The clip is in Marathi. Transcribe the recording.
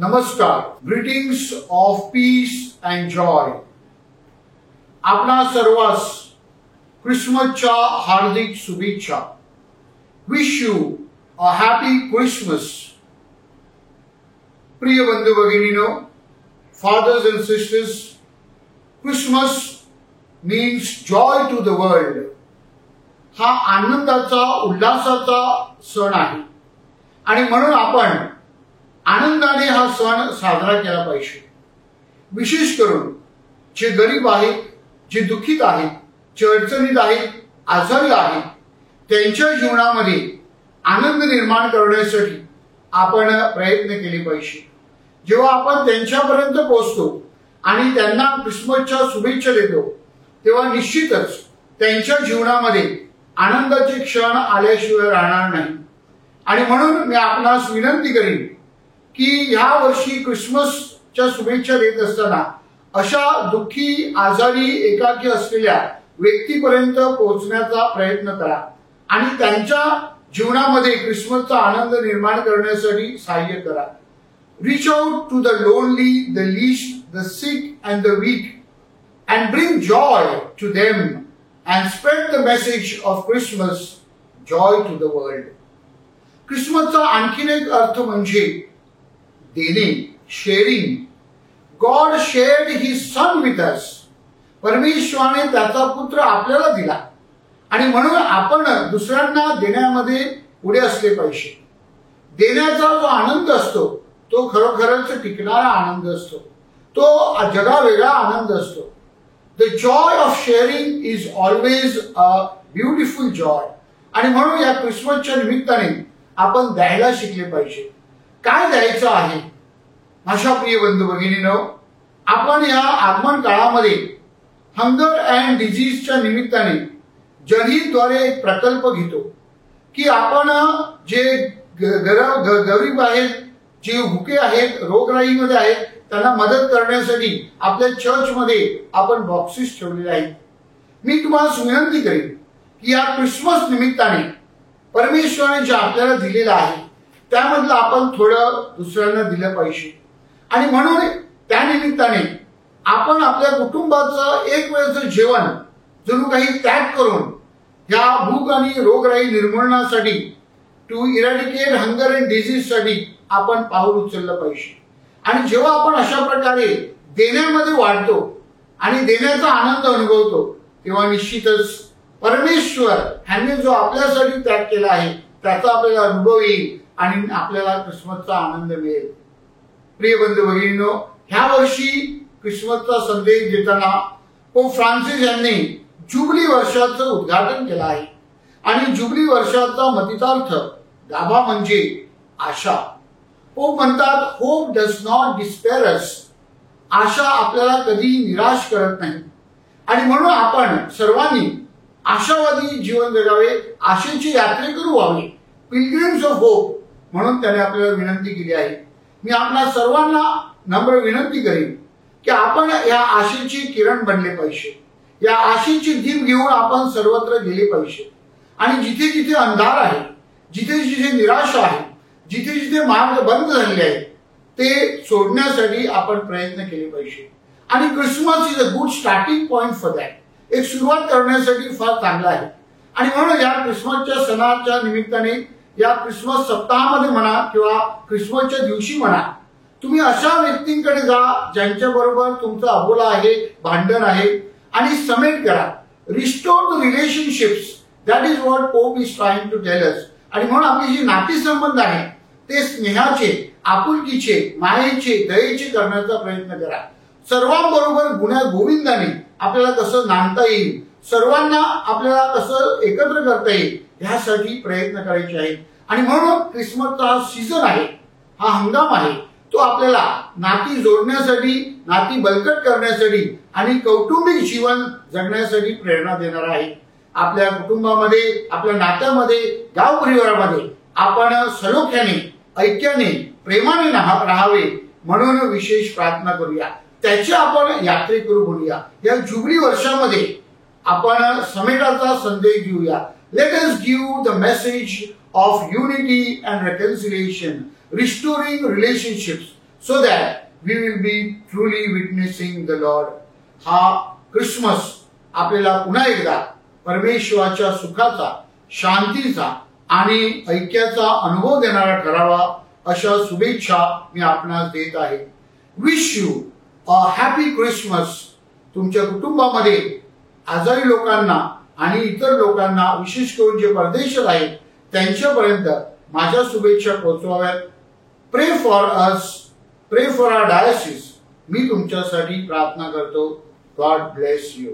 नमस्कार. Greetings of peace and joy. आपणा सर्वांस क्रिसमसच्या हार्दिक शुभेच्छा. Wish you a happy Christmas. प्रिय बंधू भगिनीनो, fathers and sisters, Christmas means joy to the world. हा आनंदाचा उल्हासाचा सण आहे आणि म्हणून आपण आनंदाने हा सण साजरा केला पाहिजे. विशेष करून जे गरीब आहेत, जे दुःखीत आहेत, जे अडचणीत आहेत, आजारी आहेत, त्यांच्या जीवनामध्ये आनंद निर्माण करण्यासाठी आपण प्रयत्न केले पाहिजे. जेव्हा आपण त्यांच्यापर्यंत पोहोचतो आणि त्यांना क्रिसमसच्या शुभेच्छा देतो तेव्हा निश्चितच त्यांच्या जीवनामध्ये आनंदाचे क्षण आल्याशिवाय राहणार नाही. आणि म्हणून मी आपणास विनंती करीन की या वर्षी क्रिसमसच्या शुभेच्छा देत असताना अशा दुःखी, आजारी, एकाकी असलेल्या व्यक्तीपर्यंत पोहोचण्याचा प्रयत्न करा आणि त्यांच्या जीवनामध्ये क्रिसमसचा आनंद निर्माण करण्यासाठी सहाय्य करा. Reach out to the lonely, the least, the sick and the weak and bring joy to them and spread the message of Christmas, joy to the world. क्रिसमसचा आणखीन एक अर्थ म्हणजे देणे, sharing. God shared his son with us. परमेश्वराने त्याचा पुत्र आपल्याला दिला आणि म्हणून आपण दुसऱ्यांना देण्यामध्ये पुढे असले पाहिजे. देण्याचा जो आनंद असतो तो खरोखरच टिकणारा आनंद असतो. तो जगावेगळा आनंद असतो. The joy of sharing is always a beautiful joy. आणि म्हणून या क्रिसमसच्या निमित्ताने आपण द्यायला शिकले पाहिजे. काय द्यायचं आहे? माझ्या प्रिय बंधू भगिनींनो, आपण या आगमन काळामध्ये हंगर अँड डिजीजच्या निमित्ताने जनहितद्वारे एक प्रकल्प घेतो की आपण जे गरीब आहेत, जे भुके आहेत, रोगराईमध्ये आहेत, त्यांना मदत करण्यासाठी आपल्या चर्चमध्ये आपण बॉक्सेस ठेवलेले आहेत. मी तुम्हाला विनंती करेन की या क्रिसमस निमित्ताने परमेश्वराने जे आपल्याला दिलेलं आहे त्यामधलं आपण थोडं दुसऱ्यांना दिलं पाहिजे. आणि म्हणून त्या निमित्ताने आपण आपल्या कुटुंबाचं एक वेळचं जेवण जणू काही त्याग करून या भूक आणि रोगराई निर्मूलनासाठी, to eradicate hunger and disease साठी आपण पाऊल उचललं पाहिजे. आणि जेव्हा आपण अशा प्रकारे देण्यामध्ये वाढतो आणि देण्याचा आनंद अनुभवतो तेव्हा निश्चितच परमेश्वर ह्याने जो आपल्यासाठी त्याग केला आहे त्याचा आपल्याला अनुभव येईल आणि आपल्याला क्रिसमसचा आनंद मिळेल. प्रिय बंधू भगिनींनो, ह्या वर्षी क्रिसमसचा संदेश देताना पोप फ्रान्सिस यांनी जुबली वर्षाचं उद्घाटन केलं आहे. आणि जुबली वर्षाचा मतितार्थ गाभा म्हणजे आशा. पोप म्हणतात, होप डज नॉट डिस्पेअर अस. आशा आपल्याला कधी निराश करत नाही. आणि म्हणून आपण सर्वांनी आशावादी जीवन जगावे, आशेची यात्रेकरू व्हावे, पिलग्रिम्स ऑफ होप म्हणून त्याने आपल्याला विनंती केली आहे. मी आपल्या सर्वांना नम्र विनंती करेन की आपण या आशेची किरण बनले पाहिजे. या आशेची दीप घेऊन आपण सर्वत्र गेले पाहिजे. आणि जिथे जिथे अंधार आहे, जिथे जिथे निराशा आहे, जिथे जिथे मार्ग बंद झालेले आहेत ते सोडण्यासाठी आपण प्रयत्न केले पाहिजे. आणि Christmas is a good starting point for that. एक सुरुवात करण्यासाठी फार चांगला आहे. आणि म्हणून या क्रिसमसच्या सणाच्या निमित्ताने, या क्रिसमस सप्ताहामध्ये म्हणा किंवा क्रिसमसच्या दिवशी म्हणा, तुम्ही अशा व्यक्तींकडे जा ज्यांच्या बरोबर तुमचा अबोला आहे, भांडण आहे, आणि समेट करा. Restore the relationships. That is what pope is trying to tell us. आणि म्हणून आपली जी नातेसंबंध आहे ते स्नेहाचे, आपुलकीचे, मायेचे, दयेचे करण्याचा प्रयत्न करा. सर्वांबरोबर गुण्या गोविंदाने आपल्याला कसं नांदता येईल, सर्वांना आपल्याला कसं एकत्र करता येईल ह्यासाठी प्रयत्न करायचे आहेत. आणि म्हणून क्रिसमसचा हा सीझन आहे, हा हंगाम आहे, तो आपल्याला नाती जोडण्यासाठी, नाती बळकट करण्यासाठी आणि कौटुंबिक जीवन जगण्यासाठी प्रेरणा देणार आहे. आपल्या कुटुंबामध्ये, आपल्या नात्यामध्ये, गाव परिवारामध्ये आपण सलोख्याने, ऐक्याने, प्रेमाने राहावे म्हणून विशेष प्रार्थना करूया. त्याची आपण यात्रेकरू बनूया. या जुबली वर्षामध्ये आपण समेटाचा संदेश घेऊया. Let us give the message of unity and reconciliation, restoring relationships. so that we will be truly witnessing the Lord. हा क्रिसमस आपल्याला पुन्हा एकदा परमेश्वराच्या सुखाचा, शांतीचा आणि ऐक्याचा अनुभव देणारा ठरावा अशा शुभेच्छा मी आपणास देत आहे. Wish you a happy Christmas. तुमच्या कुटुंबामध्ये आजारी लोकांना आणि इतर लोकांना, विशेष करून जे परदेशात आहेत त्यांच्यापर्यंत माझ्या शुभेच्छा पोहोचवाव्यात. प्रे फॉर अस, प्रे फॉर आवर डायसिस. मी तुमच्यासाठी प्रार्थना करतो. God bless you.